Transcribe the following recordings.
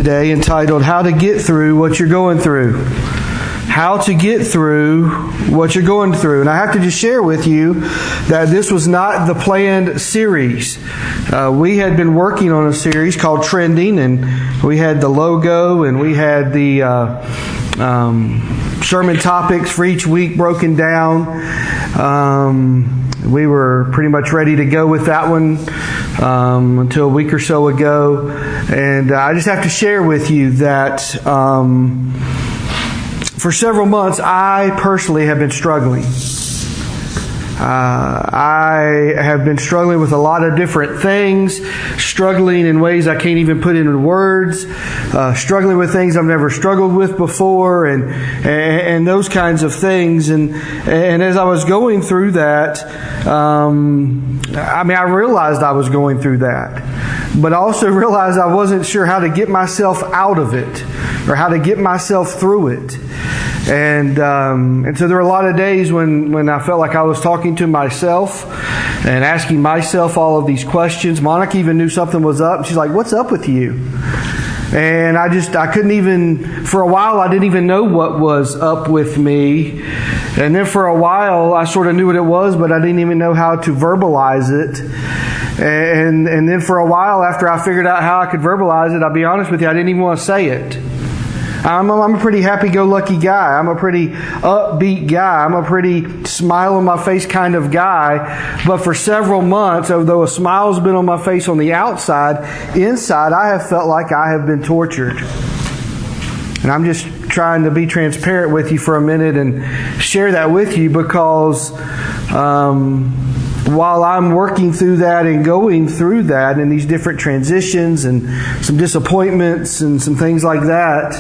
today entitled, How to Get Through What You're Going Through. How to get through what you're going through. And I have to just share with you that this was not the planned series. We had been working on a series called Trending, and we had the logo, and we had the sermon topics for each week broken down. We were pretty much ready to go with that one until a week or so ago. And I just have to share with you that for several months, I personally have been struggling. I have been struggling with a lot of different things, struggling in ways I can't even put into words, struggling with things I've never struggled with before, and those kinds of things. And as I was going through that, I realized I was going through that, but I also realized I wasn't sure how to get myself out of it or how to get myself through it. And so there were a lot of days when I felt like I was talking to myself and asking myself all of these questions. Monica even knew something was up. She's like, "What's up with you?" And I couldn't even, for a while, I didn't even know what was up with me. And then for a while, I sort of knew what it was, but I didn't even know how to verbalize it. And then for a while, after I figured out how I could verbalize it, I'll be honest with you, I didn't even want to say it. I'm a pretty happy-go-lucky guy. I'm a pretty upbeat guy. I'm a pretty smile-on-my-face kind of guy. But for several months, although a smile's been on my face on the outside, inside I have felt like I have been tortured. And I'm just trying to be transparent with you for a minute and share that with you because while I'm working through that and going through that and these different transitions and some disappointments and some things like that,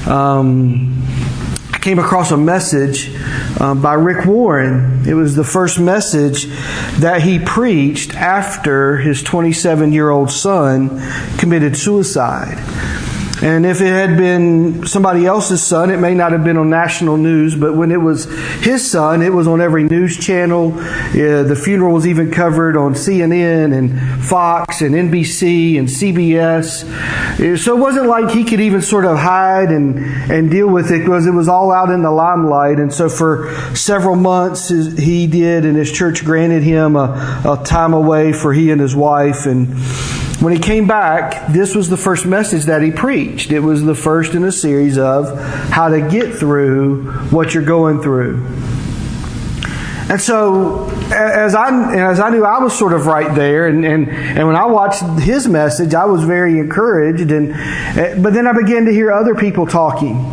I came across a message by Rick Warren. It was the first message that he preached after his 27-year-old son committed suicide. And if it had been somebody else's son, it may not have been on national news, but when it was his son, it was on every news channel. The funeral was even covered on CNN and Fox and NBC and CBS. So it wasn't like he could even sort of hide and deal with it because it was all out in the limelight. And so for several months, he did, and his church granted him a time away for he and his wife. And when he came back, this was the first message that he preached. It was the first in a series of how to get through what you're going through. And so, as I knew I was sort of right there, and when I watched his message, I was very encouraged. But then I began to hear other people talking.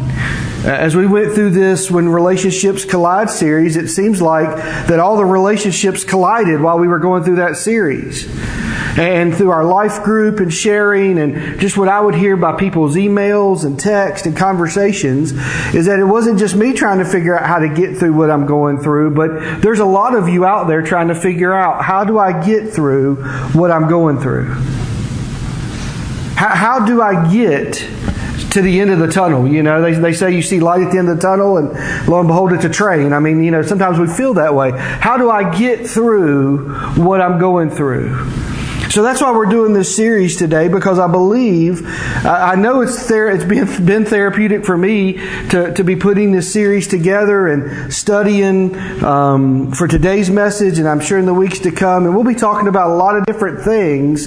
As we went through this When Relationships Collide series, it seems like that all the relationships collided while we were going through that series. And through our life group and sharing and just what I would hear by people's emails and text and conversations is that it wasn't just me trying to figure out how to get through what I'm going through, but there's a lot of you out there trying to figure out, how do I get through what I'm going through? How do I get to the end of the tunnel? You know, they say you see light at the end of the tunnel, and lo and behold, it's a train. I mean, you know, sometimes we feel that way. How do I get through what I'm going through? So that's why we're doing this series today, because I believe, I know it's been therapeutic for me to be putting this series together and studying for today's message, and I'm sure in the weeks to come. And we'll be talking about a lot of different things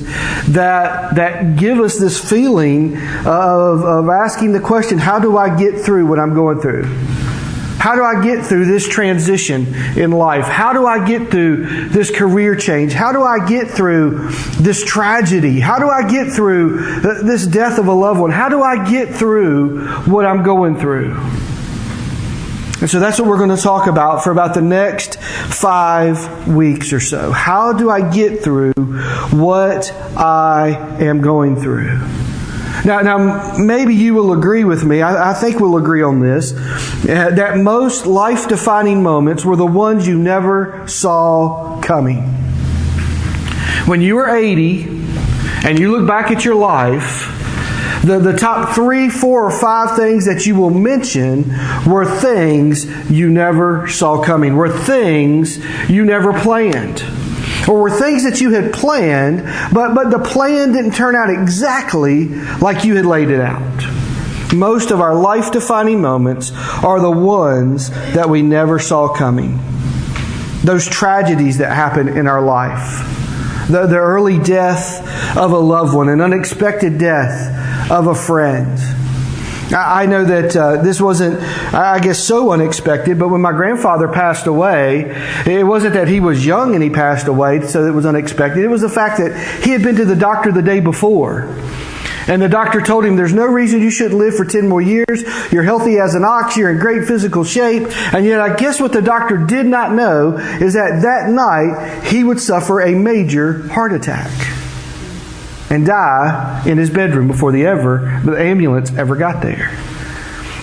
that give us this feeling of asking the question, how do I get through what I'm going through? How do I get through this transition in life? How do I get through this career change? How do I get through this tragedy? How do I get through this death of a loved one? How do I get through what I'm going through? And so that's what we're going to talk about for about the next 5 weeks or so. How do I get through what I am going through? Now, maybe you will agree with me, I think we'll agree on this, that most life-defining moments were the ones you never saw coming. When you were 80 and you look back at your life, the top 3, 4, or 5 things that you will mention were things you never saw coming, were things you never planned. Or were things that you had planned, but the plan didn't turn out exactly like you had laid it out. Most of our life-defining moments are the ones that we never saw coming. Those tragedies that happen in our life. The early death of a loved one, an unexpected death of a friend. I know that this wasn't, I guess, so unexpected, but when my grandfather passed away, it wasn't that he was young and he passed away, so it was unexpected. It was the fact that he had been to the doctor the day before. And the doctor told him, there's no reason you shouldn't live for 10 more years. You're healthy as an ox. You're in great physical shape. And yet I guess what the doctor did not know is that night he would suffer a major heart attack and die in his bedroom before the ambulance ever got there.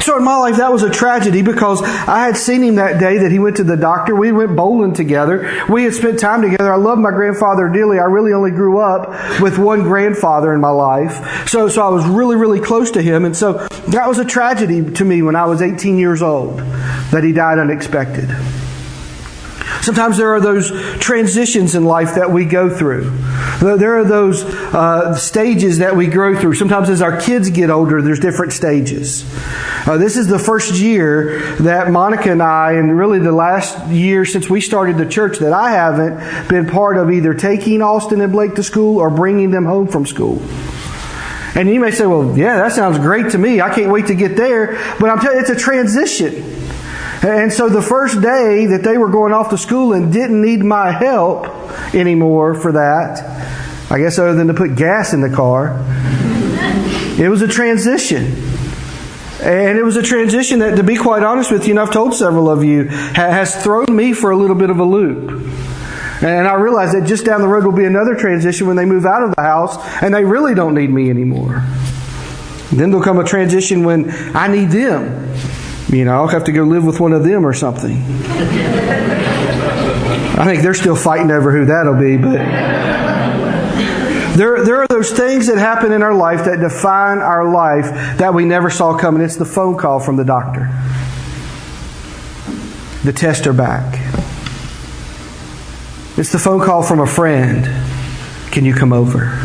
So in my life, that was a tragedy because I had seen him that day that he went to the doctor. We went bowling together. We had spent time together. I loved my grandfather dearly. I really only grew up with one grandfather in my life. So I was really, really close to him. And so that was a tragedy to me when I was 18 years old that he died unexpected. Sometimes there are those transitions in life that we go through. There are those stages that we grow through. Sometimes as our kids get older, there's different stages. This is the first year that Monica and I, and really the last year since we started the church, that I haven't been part of either taking Austin and Blake to school or bringing them home from school. And you may say, well, yeah, that sounds great to me. I can't wait to get there. But I'm telling you, it's a transition. And so the first day that they were going off to school and didn't need my help anymore for that, I guess other than to put gas in the car, it was a transition. And it was a transition that, to be quite honest with you, and I've told several of you, has thrown me for a little bit of a loop. And I realize that just down the road will be another transition when they move out of the house and they really don't need me anymore. Then there'll come a transition when I need them. You know, I'll have to go live with one of them or something. I think they're still fighting over who that'll be, but there are those things that happen in our life that define our life that we never saw coming. It's the phone call from the doctor. The tests are back. It's the phone call from a friend. Can you come over?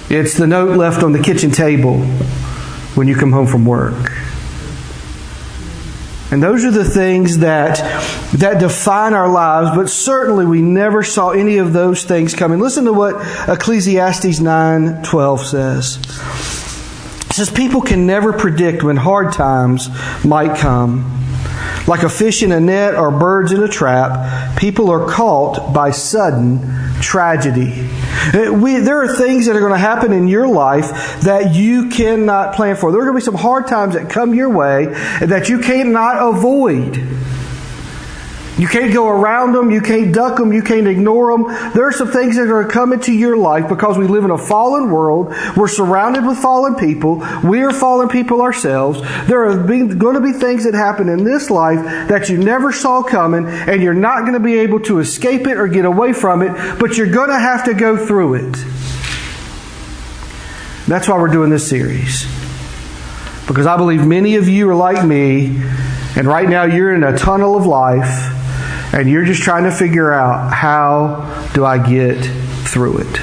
It's the note left on the kitchen table when you come home from work. And those are the things that define our lives, but certainly we never saw any of those things coming. Listen to what Ecclesiastes 9:12 says. It says, people can never predict when hard times might come. Like a fish in a net or birds in a trap, people are caught by sudden tragedy. There are things that are going to happen in your life that you cannot plan for. There are going to be some hard times that come your way that you cannot avoid. You can't go around them. You can't duck them. You can't ignore them. There are some things that are going to come into your life because we live in a fallen world. We're surrounded with fallen people. We are fallen people ourselves. There are going to be things that happen in this life that you never saw coming, and you're not going to be able to escape it or get away from it, but you're going to have to go through it. That's why we're doing this series. Because I believe many of you are like me, and right now you're in a tunnel of life, and you're just trying to figure out, how do I get through it?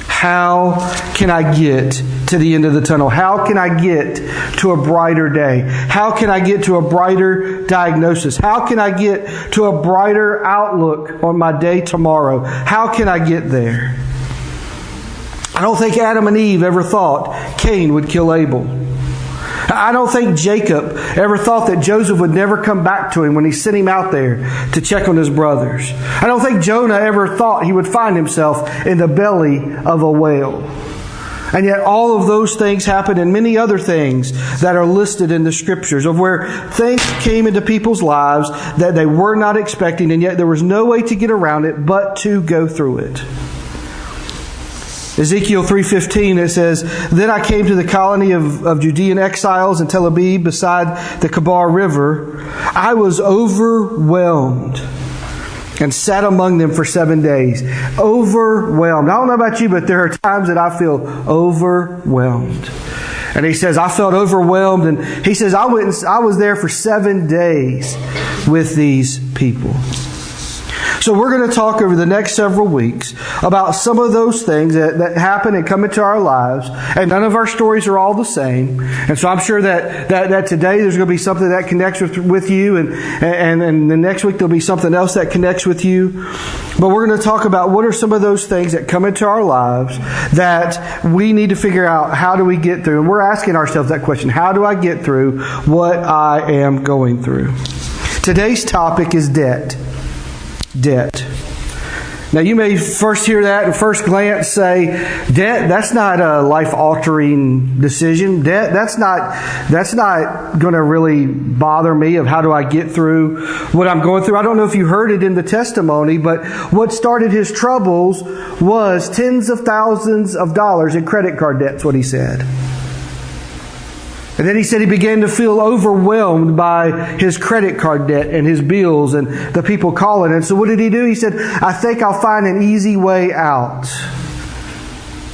How can I get to the end of the tunnel? How can I get to a brighter day? How can I get to a brighter diagnosis? How can I get to a brighter outlook on my day tomorrow? How can I get there? I don't think Adam and Eve ever thought Cain would kill Abel. I don't think Jacob ever thought that Joseph would never come back to him when he sent him out there to check on his brothers. I don't think Jonah ever thought he would find himself in the belly of a whale. And yet all of those things happen, and many other things that are listed in the Scriptures of where things came into people's lives that they were not expecting, and yet there was no way to get around it but to go through it. Ezekiel 3:15, it says, Then I came to the colony of Judean exiles in Tel Aviv beside the Kabar River. I was overwhelmed and sat among them for 7 days. Overwhelmed. I don't know about you, but there are times that I feel overwhelmed. And he says, I felt overwhelmed. And he says, I was there for 7 days with these people. So we're going to talk over the next several weeks about some of those things that happen and come into our lives. And none of our stories are all the same. And so I'm sure that today there's going to be something that connects with you. And the next week there'll be something else that connects with you. But we're going to talk about what are some of those things that come into our lives that we need to figure out, how do we get through? And we're asking ourselves that question. How do I get through what I am going through? Today's topic is debt. Debt. Now you may first hear that and first glance say, debt, that's not a life-altering decision. Debt, that's not going to really bother me of how do I get through what I'm going through. I don't know if you heard it in the testimony, but what started his troubles was tens of thousands of dollars in credit card debt, that's what he said. And then he said he began to feel overwhelmed by his credit card debt and his bills and the people calling. And so what did he do? He said, I think I'll find an easy way out.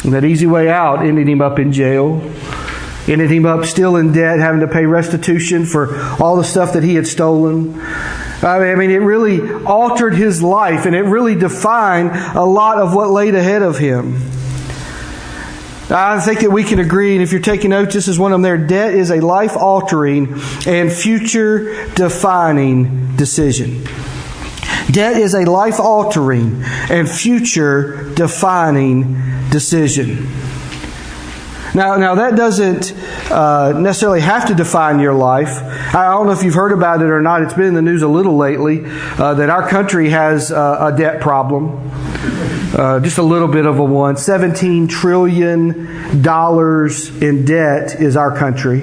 And that easy way out ended him up in jail. Ended him up still in debt, having to pay restitution for all the stuff that he had stolen. I mean, it really altered his life, and it really defined a lot of what laid ahead of him. I think that we can agree, and if you're taking notes, this is one of them there. Debt is a life-altering and future-defining decision. Debt is a life-altering and future-defining decision. Now that doesn't necessarily have to define your life. I don't know if you've heard about it or not. It's been in the news a little lately that our country has a debt problem. Just a little bit of a one. $17 trillion in debt is our country.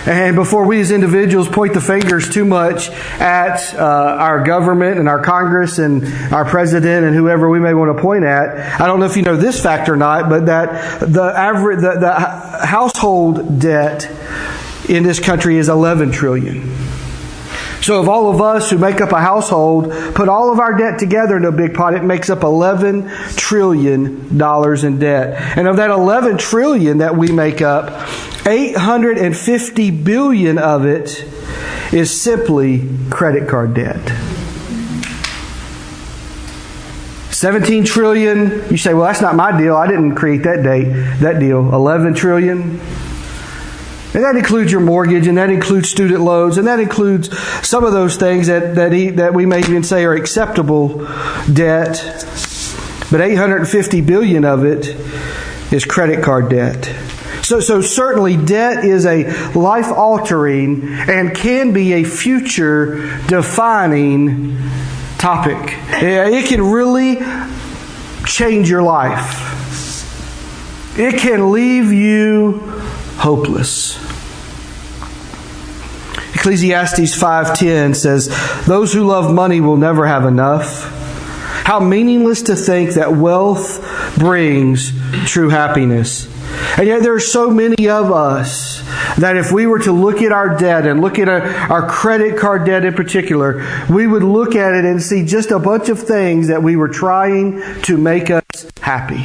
And before we as individuals point the fingers too much at our government and our Congress and our president and whoever we may want to point at, I don't know if you know this fact or not, but that the household debt in this country is $11 trillion. So if all of us who make up a household put all of our debt together in a big pot, it makes up $11 trillion in debt. And of that $11 trillion that we make up, $850 billion of it is simply credit card debt. $17 trillion, you say, well, that's not my deal. I didn't create that deal. $11 trillion. And that includes your mortgage, and that includes student loans, and that includes some of those things that we may even say are acceptable debt. But $850 billion of it is credit card debt. So certainly debt is a life-altering and can be a future-defining topic. It can really change your life. It can leave you hopeless. Ecclesiastes 5:10 says, those who love money will never have enough. How meaningless to think that wealth brings true happiness. And yet there are so many of us that if we were to look at our debt and look at our credit card debt in particular, we would look at it and see just a bunch of things that we were trying to make us happy.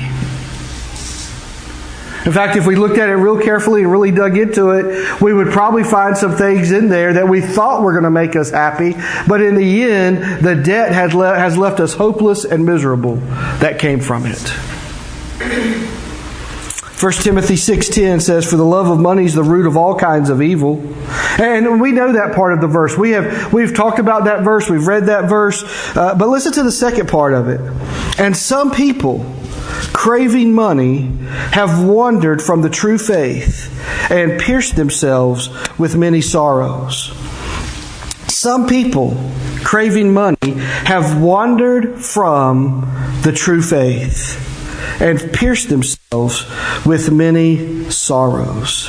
In fact, if we looked at it real carefully and really dug into it, we would probably find some things in there that we thought were going to make us happy. But in the end, the debt has left us hopeless and miserable that came from it. 1 Timothy 6:10 says, for the love of money is the root of all kinds of evil. And we know that part of the verse. We've talked about that verse. We've read that verse. But listen to the second part of it. And some people, craving money, have wandered from the true faith and pierced themselves with many sorrows. Some people, craving money, have wandered from the true faith and pierced themselves with many sorrows.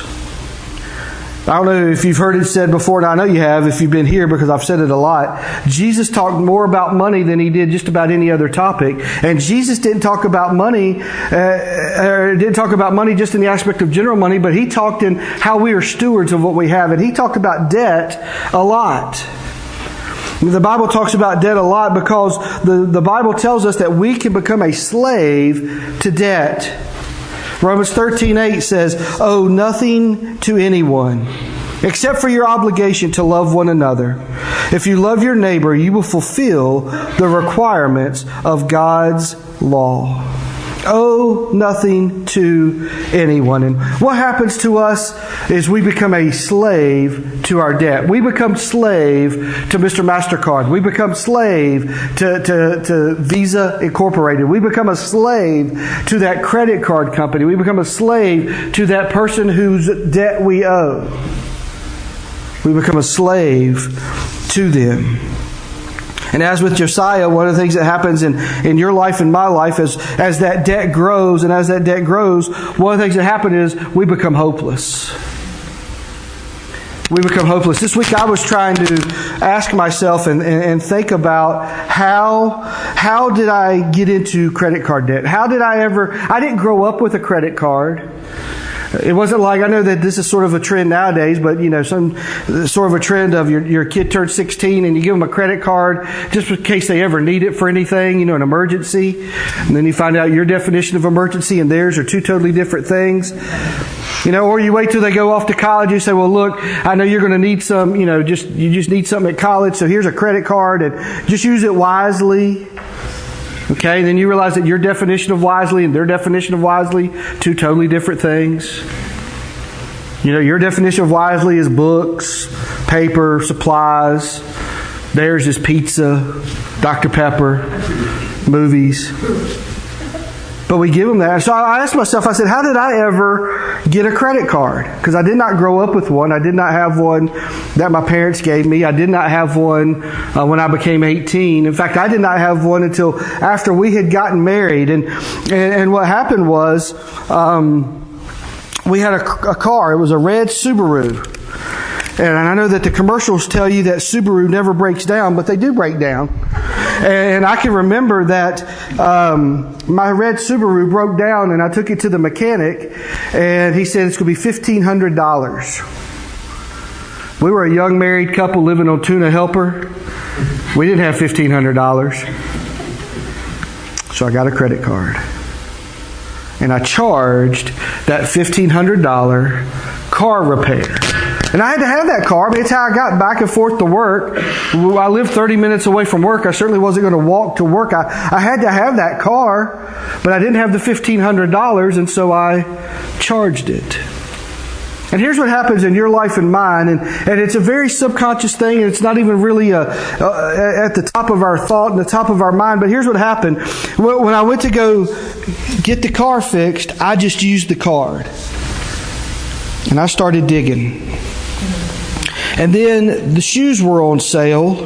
I don't know if you've heard it said before, and I know you have if you've been here because I've said it a lot. Jesus talked more about money than he did just about any other topic. And Jesus didn't talk about money, didn't talk about money just in the aspect of general money, but he talked in how we are stewards of what we have. And he talked about debt a lot. The Bible talks about debt a lot because the Bible tells us that we can become a slave to debt. Romans 13:8 says, owe nothing to anyone except for your obligation to love one another. If you love your neighbor, you will fulfill the requirements of God's law. Owe nothing to anyone. And what happens to us is we become a slave to our debt. We become slave to Mr. MasterCard. We become slave to Visa Incorporated. We become a slave to that credit card company. We become a slave to that person whose debt we owe. We become a slave to them. And as with Josiah, one of the things that happens in your life and my life as that debt grows, and as that debt grows, one of the things that happen is we become hopeless. We become hopeless. This week I was trying to ask myself and think about how did I get into credit card debt? I didn't grow up with a credit card. It wasn't like, I know that this is sort of a trend nowadays, but some sort of a trend of your kid turns 16 and you give them a credit card just in case they ever need it for anything, an emergency. And then you find out your definition of emergency and theirs are two totally different things. Or you wait till they go off to college. You say, well, look, I know you're going to need some, you just need something at college. So here's a credit card and just use it wisely. Okay, then you realize that your definition of wisely and their definition of wisely, two totally different things. Your definition of wisely is books, paper, supplies. Theirs is pizza, Dr. Pepper, movies. But we give them that. So I asked myself, I said, how did I ever get a credit card? Because I did not grow up with one. I did not have one that my parents gave me. I did not have one when I became 18. In fact, I did not have one until after we had gotten married. And what happened was we had a car. It was a red Subaru. And I know that the commercials tell you that Subaru never breaks down, but they do break down. And I can remember that my red Subaru broke down, and I took it to the mechanic, and he said it's going to be $1,500. We were a young married couple living on Tuna Helper. We didn't have $1,500. So I got a credit card. And I charged that $1,500 car repair. And I had to have that car. It's how I got back and forth to work. I lived 30 minutes away from work. I certainly wasn't going to walk to work. I had to have that car, but I didn't have the $1,500, and so I charged it. And here's what happens in your life and mine, and it's a very subconscious thing, and it's not even really at the top of our thought and the top of our mind, but here's what happened. When I went to go get the car fixed, I just used the card. And I started digging. And then the shoes were on sale.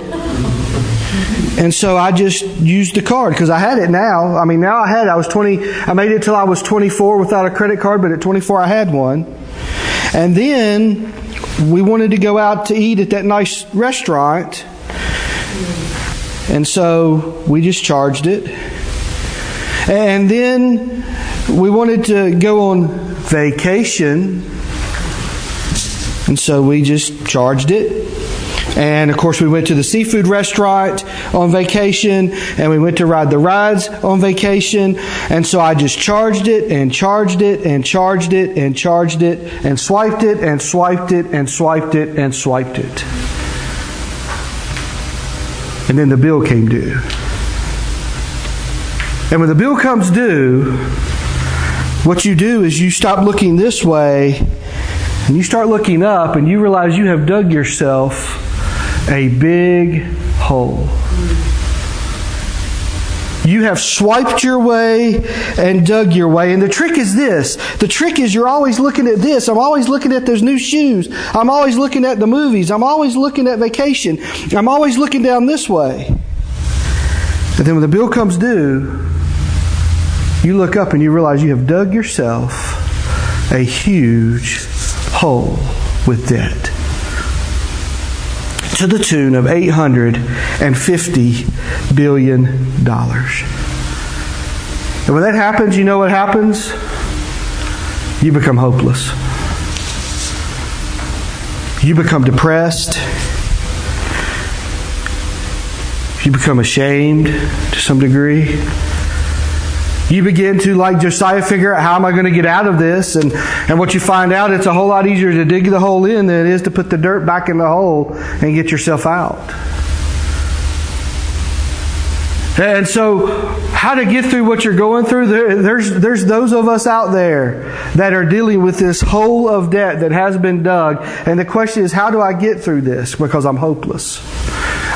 And so I just used the card because I had it now. I made it till I was 24 without a credit card, but at 24 I had one. And then we wanted to go out to eat at that nice restaurant. And so we just charged it. And then we wanted to go on vacation. And so we just charged it. And of course we went to the seafood restaurant on vacation, and we went to ride the rides on vacation. And so I just charged it and charged it and charged it and charged it and swiped it and swiped it and swiped it and swiped it. And then the bill came due. And when the bill comes due, what you do is you stop looking this way and you start looking up, and you realize you have dug yourself a big hole. You have swiped your way and dug your way. And the trick is this. The trick is you're always looking at this. I'm always looking at those new shoes. I'm always looking at the movies. I'm always looking at vacation. I'm always looking down this way. And then when the bill comes due, you look up and you realize you have dug yourself a huge hole with debt to the tune of $850 billion. And when that happens, you know what happens? You become hopeless. You become depressed. You become ashamed to some degree. You begin to, like Josiah, figure out, how am I going to get out of this? And what you find out, it's a whole lot easier to dig the hole in than it is to put the dirt back in the hole and get yourself out. And so, how to get through what you're going through, there's those of us out there that are dealing with this hole of debt that has been dug. And the question is, how do I get through this? Because I'm hopeless.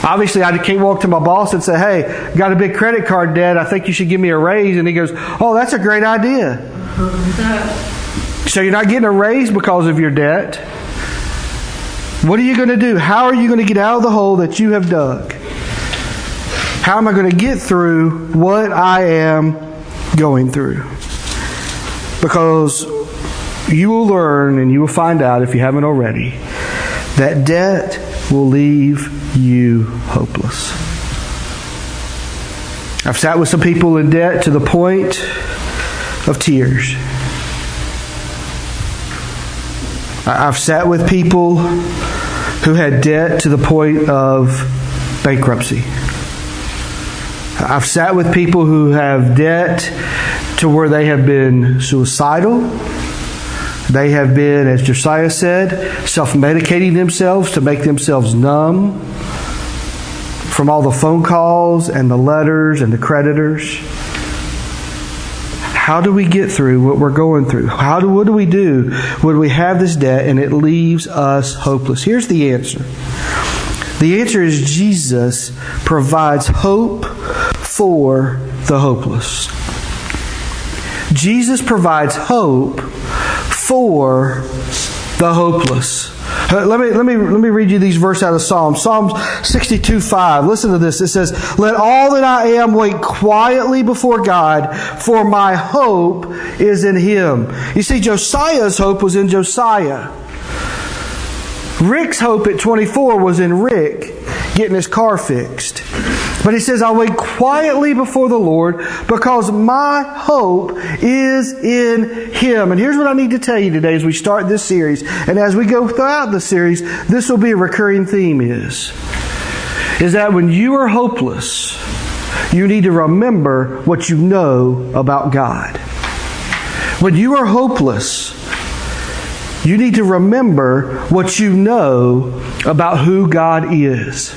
Obviously, I can't walk to my boss and say, hey, got a big credit card debt, I think you should give me a raise. And he goes, oh, that's a great idea. So you're not getting a raise because of your debt. What are you going to do? How are you going to get out of the hole that you have dug? How am I going to get through what I am going through? Because you will learn and you will find out, if you haven't already, that debt will leave you hopeless. I've sat with some people in debt to the point of tears. I've sat with people who had debt to the point of bankruptcy. I've sat with people who have debt to where they have been suicidal. They have been, as Josiah said, self-medicating themselves to make themselves numb from all the phone calls and the letters and the creditors. How do we get through what we're going through? What do we do when we have this debt and it leaves us hopeless? Here's the answer. The answer is Jesus provides hope for the hopeless. Jesus provides hope for the hopeless. Let me read you these verses out of Psalms. Psalm 62:5. Listen to this. It says, "Let all that I am wait quietly before God, for my hope is in Him." You see, Josiah's hope was in Josiah. Rick's hope at 24 was in Rick getting his car fixed. But he says, "I'll wait quietly before the Lord because my hope is in Him." And here's what I need to tell you today as we start this series. And as we go throughout the series, this will be a recurring theme is that when you are hopeless, you need to remember what you know about God. When you are hopeless, you need to remember what you know about who God is.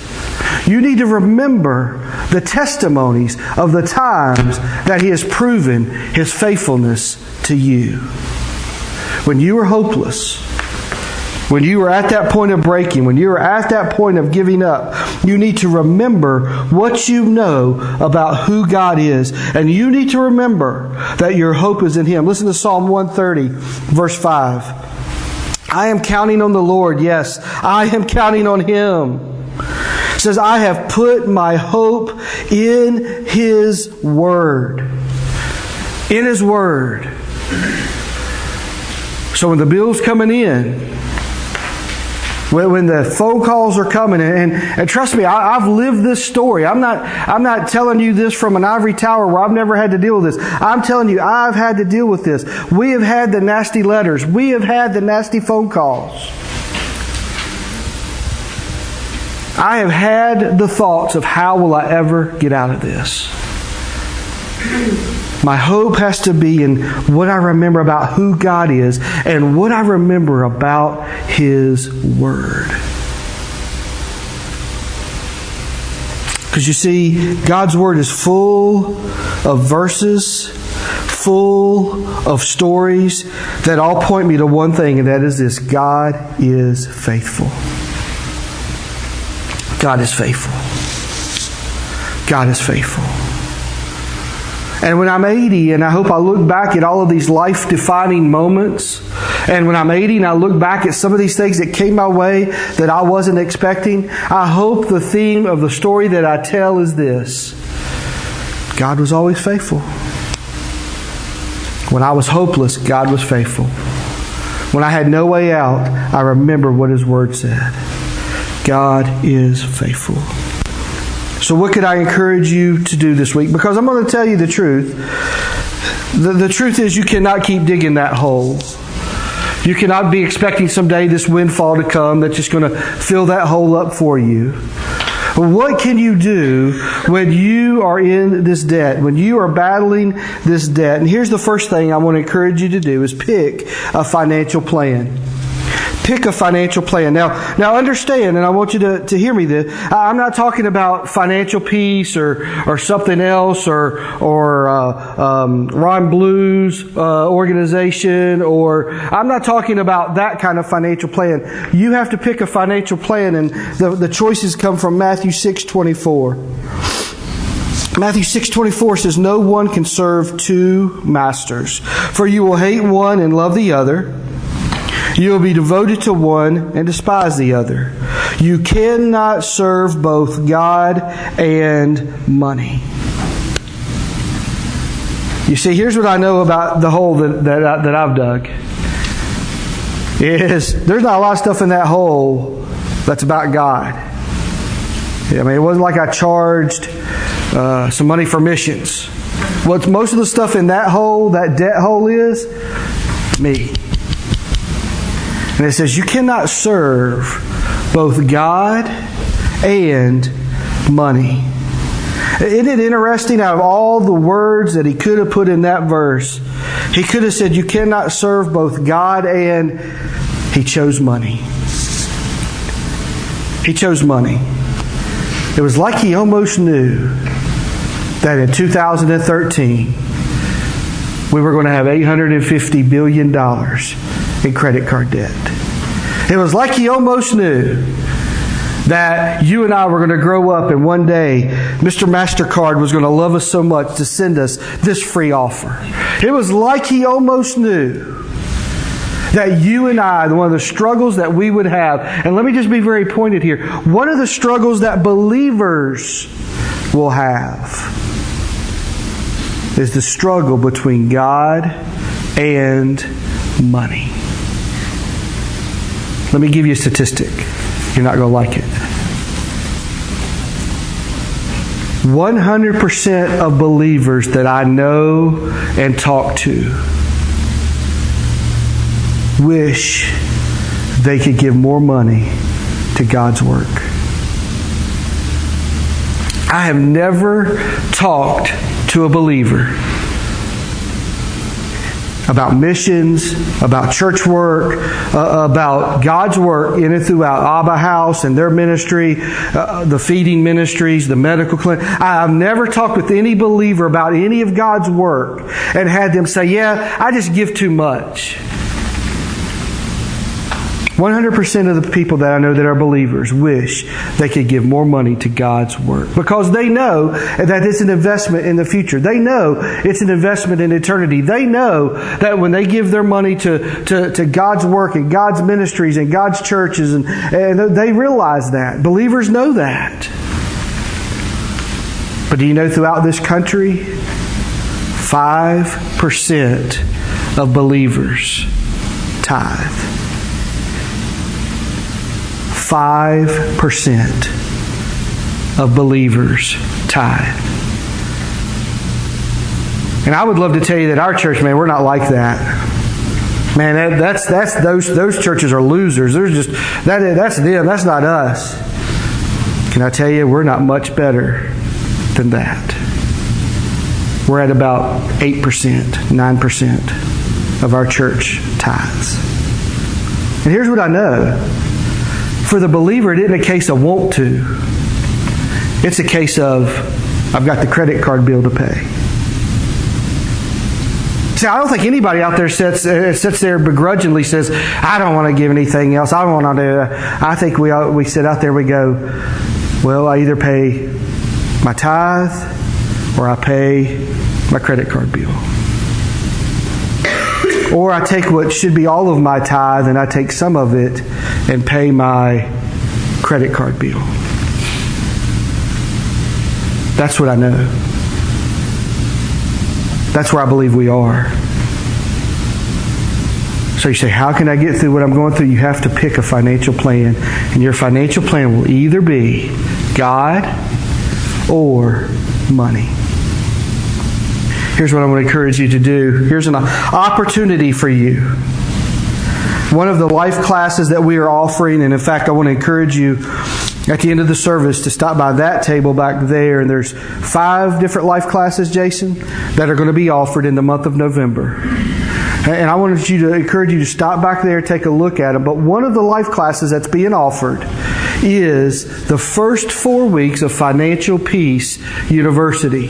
You need to remember the testimonies of the times that He has proven His faithfulness to you. When you are hopeless, when you are at that point of breaking, when you are at that point of giving up, you need to remember what you know about who God is. And you need to remember that your hope is in Him. Listen to Psalm 130, verse 5. "I am counting on the Lord. Yes, I am counting on Him." It says, "I have put my hope in His Word." In His Word. So when the bill's coming in, when the phone calls are coming, and trust me, I've lived this story. I'm not telling you this from an ivory tower where I've never had to deal with this. I'm telling you, I've had to deal with this. We have had the nasty letters. We have had the nasty phone calls. I have had the thoughts of, how will I ever get out of this? My hope has to be in what I remember about who God is and what I remember about His Word. Because you see, God's Word is full of verses, full of stories that all point me to one thing, and that is this: God is faithful. God is faithful. God is faithful. And when I'm 80, and I hope I look back at all of these life-defining moments, and when I'm 80 and I look back at some of these things that came my way that I wasn't expecting, I hope the theme of the story that I tell is this: God was always faithful. When I was hopeless, God was faithful. When I had no way out, I remember what His Word said. God is faithful. So what could I encourage you to do this week? Because I'm going to tell you the truth. The truth is, you cannot keep digging that hole. You cannot be expecting someday this windfall to come that's just going to fill that hole up for you. What can you do when you are in this debt, when you are battling this debt? And here's the first thing I want to encourage you to do is pick a financial plan. Pick a financial plan. Now understand, and I want you to hear me this. I'm not talking about financial peace or something else or Ron Blue's organization, or I'm not talking about that kind of financial plan. You have to pick a financial plan, and the choices come from Matthew 6:24. Matthew 6:24 says, "No one can serve two masters, for you will hate one and love the other. You will be devoted to one and despise the other. You cannot serve both God and money." You see, here's what I know about the hole that I've dug. There's not a lot of stuff in that hole that's about God. I mean, it wasn't like I charged some money for missions. What's most of the stuff in that hole, that debt hole, is me. And it says, you cannot serve both God and money. Isn't it interesting, out of all the words that he could have put in that verse, he could have said, you cannot serve both God and... He chose money. He chose money. It was like he almost knew that in 2013, we were going to have $850 billion in credit card debt. It was like he almost knew that you and I were going to grow up and one day Mr. MasterCard was going to love us so much to send us this free offer. It was like he almost knew that you and I, one of the struggles that we would have, and let me just be very pointed here, one of the struggles that believers will have is the struggle between God and money. Let me give you a statistic. You're not going to like it. 100% of believers that I know and talk to wish they could give more money to God's work. I have never talked to a believer about missions, about church work, about God's work in and throughout Abba House and their ministry, the feeding ministries, the medical clinic. I've never talked with any believer about any of God's work and had them say, yeah, I just give too much. 100% of the people that I know that are believers wish they could give more money to God's work because they know that it's an investment in the future. They know it's an investment in eternity. They know that when they give their money to God's work and God's ministries and God's churches, and they realize that. Believers know that. But do you know throughout this country, 5% of believers tithe. 5% of believers tithe. And I would love to tell you that our church, man, we're not like that. Man, those churches are losers. They're just that's them. That's not us. Can I tell you, we're not much better than that. We're at about 8%, 9% of our church tithes. And here's what I know. For the believer, it isn't a case of want to. It's a case of, I've got the credit card bill to pay. See, I don't think anybody out there sits there begrudgingly says, I don't want to give anything else. I don't want to do that. I think we sit out there, we go, well, I either pay my tithe or I pay my credit card bill. Or I take what should be all of my tithe and I take some of it and pay my credit card bill. That's what I know. That's where I believe we are. So you say, how can I get through what I'm going through? You have to pick a financial plan. And your financial plan will either be God or money. Here's what I want to encourage you to do. Here's an opportunity for you One of the life classes that we are offering, and in fact, I want to encourage you at the end of the service to stop by that table back there. And there's 5 different life classes, Jason, that are going to be offered in the month of November. And I wanted to encourage you to stop back there and take a look at them. But one of the life classes that's being offered is the first 4 weeks of Financial Peace University.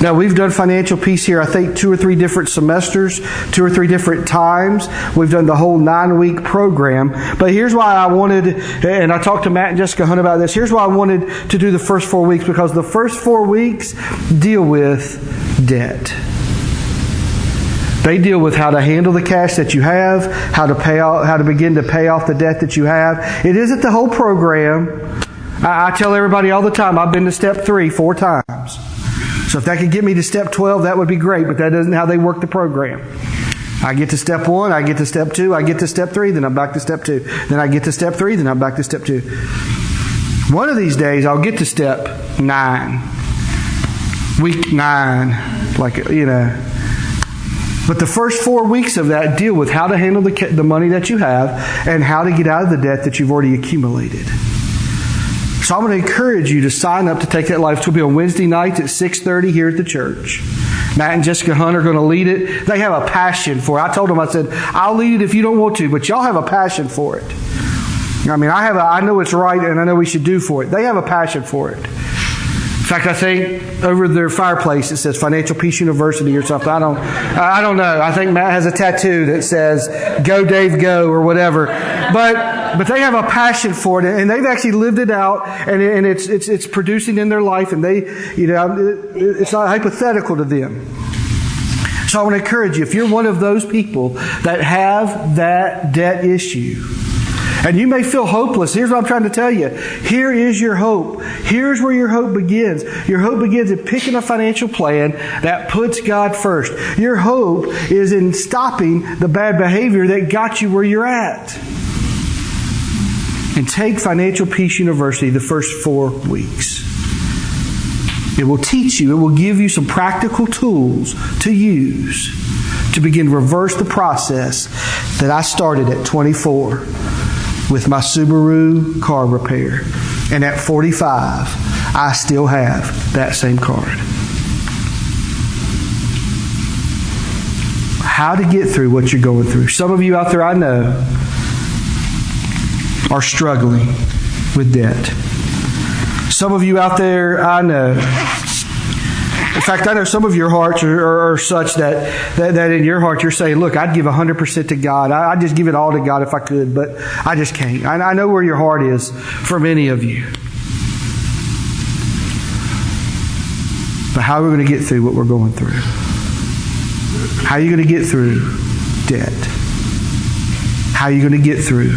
Now, we've done Financial Peace here, I think, 2 or 3 different semesters, 2 or 3 different times. We've done the whole 9-week program. But here's why I wanted, and I talked to Matt and Jessica Hunt about this, here's why I wanted to do the first 4 weeks, because the first 4 weeks deal with debt. They deal with how to handle the cash that you have, how to begin to pay off the debt that you have. It isn't the whole program. I tell everybody all the time, I've been to step 3 4 times. So if that could get me to step 12, that would be great, but that isn't how they work the program. I get to step 1, I get to step 2, I get to step 3, then I'm back to step 2. Then I get to step 3, then I'm back to step 2. One of these days, I'll get to step 9. Week 9, But the first 4 weeks of that deal with how to handle the money that you have and how to get out of the debt that you've already accumulated. So I'm going to encourage you to sign up to take that life. It will be on Wednesday nights at 6:30 here at the church. Matt and Jessica Hunt are going to lead it. They have a passion for it. I told them, I said, I'll lead it if you don't want to, but y'all have a passion for it. I mean, I know it's right and I know we should do for it. They have a passion for it. In fact, I think over their fireplace it says Financial Peace University or something. I don't know. I think Matt has a tattoo that says "Go Dave, go" or whatever. But they have a passion for it, and they've actually lived it out, and it's producing in their life, and it's not hypothetical to them. So I want to encourage you, if you're one of those people that have that debt issue, and you may feel hopeless, here's what I'm trying to tell you. Here is your hope. Here's where your hope begins. Your hope begins in picking a financial plan that puts God first. Your hope is in stopping the bad behavior that got you where you're at. And take Financial Peace University the first 4 weeks. It will teach you, it will give you some practical tools to use to begin to reverse the process that I started at 24. With my Subaru car repair. And at 45, I still have that same card. How to get through what you're going through. Some of you out there I know are struggling with debt. Some of you out there I know. In fact, I know some of your hearts are such that in your heart you're saying, look, I'd give 100% to God. I'd just give it all to God if I could, but I just can't. I know where your heart is for many of you. But how are we going to get through what we're going through? How are you going to get through debt? How are you going to get through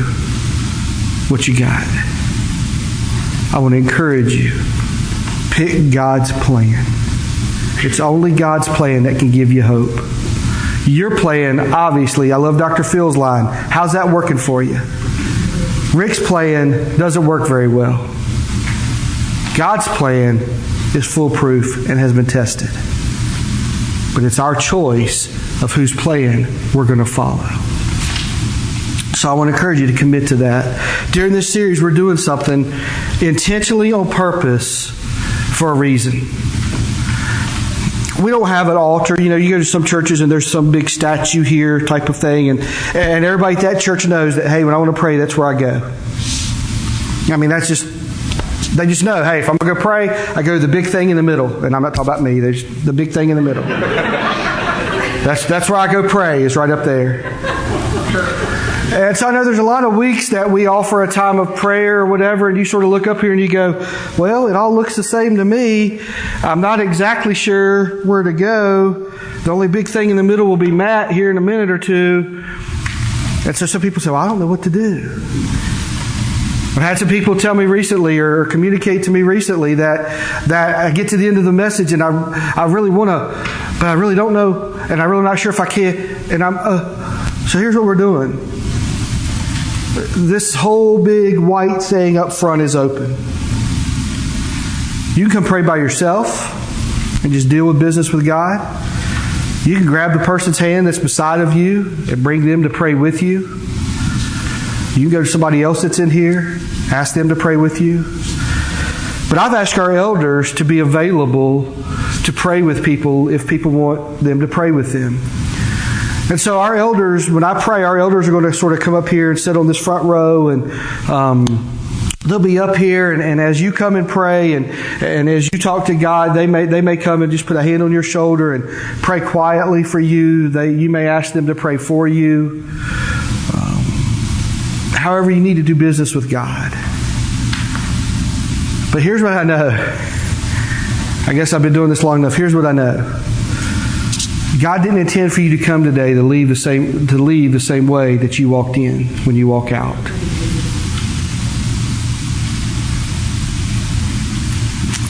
what you got? I want to encourage you. Pick God's plan. It's only God's plan that can give you hope. Your plan, obviously, I love Dr. Phil's line. How's that working for you? Rick's plan doesn't work very well. God's plan is foolproof and has been tested. But it's our choice of whose plan we're going to follow. So I want to encourage you to commit to that. During this series, we're doing something intentionally on purpose for a reason. We don't have an altar. You go to some churches and there's some big statue here type of thing. And everybody at that church knows that, hey, when I want to pray, that's where I go. I mean, they just know, hey, if I'm going to go pray, I go to the big thing in the middle. And I'm not talking about me. There's the big thing in the middle. That's where I go pray, is right up there. And so I know there's a lot of weeks that we offer a time of prayer or whatever, and you sort of look up here and you go, well, it all looks the same to me. I'm not exactly sure where to go. The only big thing in the middle will be Matt here in a minute or two. And so some people say, well, I don't know what to do. I've had some people tell me recently or communicate to me recently that I get to the end of the message and I really want to, but I really don't know, and I'm really not sure if I can. And so here's what we're doing. This whole big white thing up front is open. You can come pray by yourself and just deal with business with God. You can grab the person's hand that's beside of you and bring them to pray with you. You can go to somebody else that's in here, ask them to pray with you. But I've asked our elders to be available to pray with people if people want them to pray with them. And so our elders, when I pray, our elders are going to sort of come up here and sit on this front row, and they'll be up here. And as you come and pray, and as you talk to God, they may come and just put a hand on your shoulder and pray quietly for you. You may ask them to pray for you. However you need to do business with God. But here's what I know. I guess I've been doing this long enough. Here's what I know. God didn't intend for you to come today to leave the same way that you walked in when you walk out.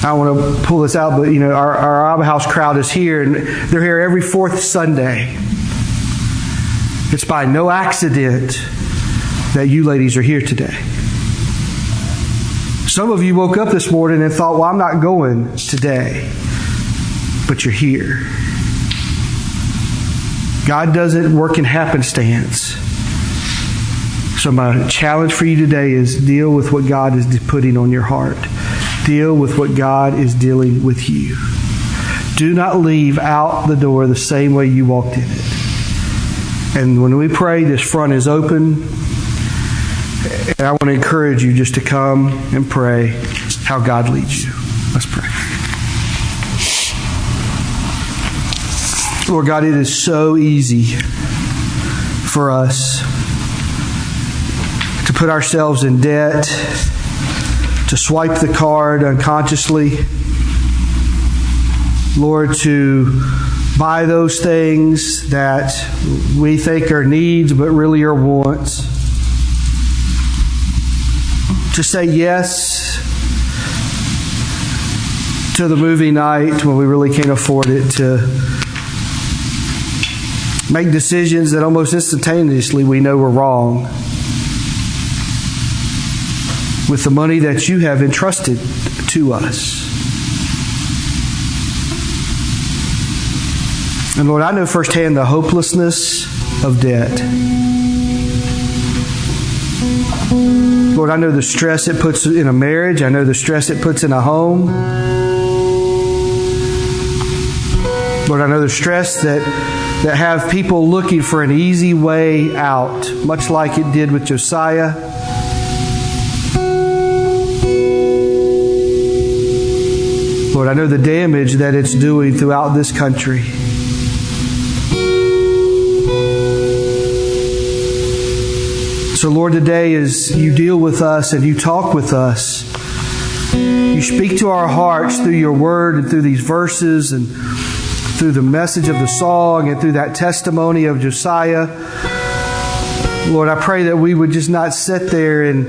I don't want to pull this out, but our Abba House crowd is here, and they're here every fourth Sunday. It's by no accident that you ladies are here today. Some of you woke up this morning and thought, well, I'm not going today. But you're here. God doesn't work in happenstance. So my challenge for you today is deal with what God is putting on your heart. Deal with what God is dealing with you. Do not leave out the door the same way you walked in it. And when we pray, this front is open. And I want to encourage you just to come and pray how God leads you. Let's pray. Lord God, it is so easy for us to put ourselves in debt, to swipe the card unconsciously. Lord, to buy those things that we think are needs but really are wants. To say yes to the movie night when we really can't afford it. To make decisions that almost instantaneously we know we're wrong with the money that you have entrusted to us. And Lord, I know firsthand the hopelessness of debt. Lord, I know the stress it puts in a marriage. I know the stress it puts in a home. Lord, I know the stress that have people looking for an easy way out, much like it did with Josiah. Lord, I know the damage that it's doing throughout this country. So Lord, today as you deal with us and you talk with us, you speak to our hearts through your word and through these verses and through the message of the song and through that testimony of Josiah. Lord, I pray that we would just not sit there and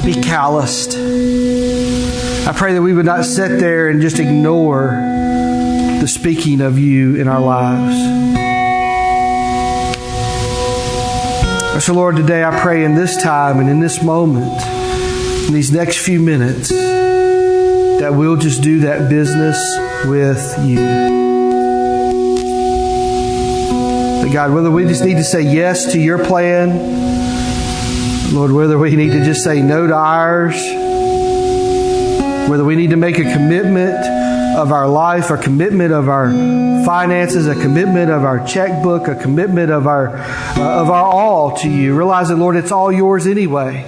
be calloused. I pray that we would not sit there and just ignore the speaking of you in our lives. So Lord, today I pray in this time and in this moment, in these next few minutes, that we'll just do that business with you. But God, whether we just need to say yes to your plan, Lord, whether we need to just say no to ours, whether we need to make a commitment of our life, a commitment of our finances, a commitment of our checkbook, a commitment of our all to you. Realize that, Lord, it's all yours anyway.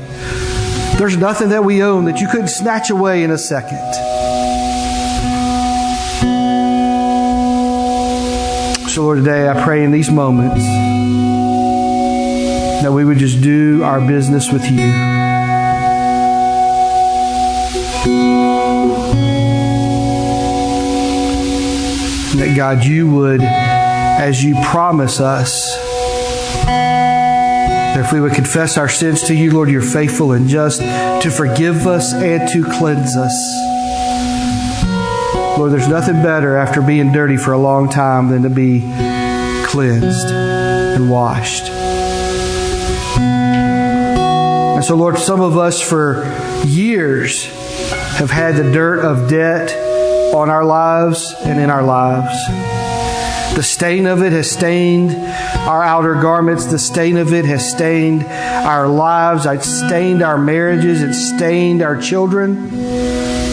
There's nothing that we own that you couldn't snatch away in a second. So, Lord, today I pray in these moments that we would just do our business with you. That, God, you would, as you promise us, that if we would confess our sins to you, Lord, you're faithful and just to forgive us and to cleanse us. Lord, there's nothing better after being dirty for a long time than to be cleansed and washed. And so, Lord, some of us for years have had the dirt of debt on our lives and in our lives. The stain of it has stained our outer garments. The stain of it has stained our lives. It's stained our marriages. It's stained our children.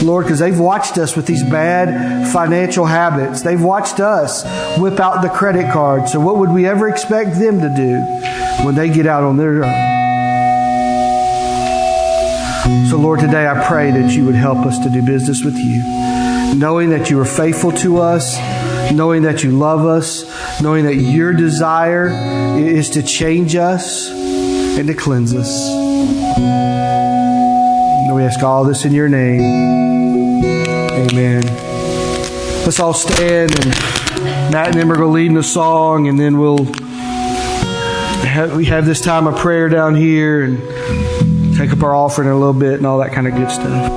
Lord, because they've watched us with these bad financial habits. They've watched us whip out the credit card. So what would we ever expect them to do when they get out on their own? So Lord, today I pray that you would help us to do business with you, knowing that you are faithful to us, knowing that you love us, knowing that your desire is to change us and to cleanse us. And we ask all this in your name. Amen. Let's all stand, and Matt and them are going to lead in a song, and then we have this time of prayer down here and take up our offering in a little bit and all that kind of good stuff.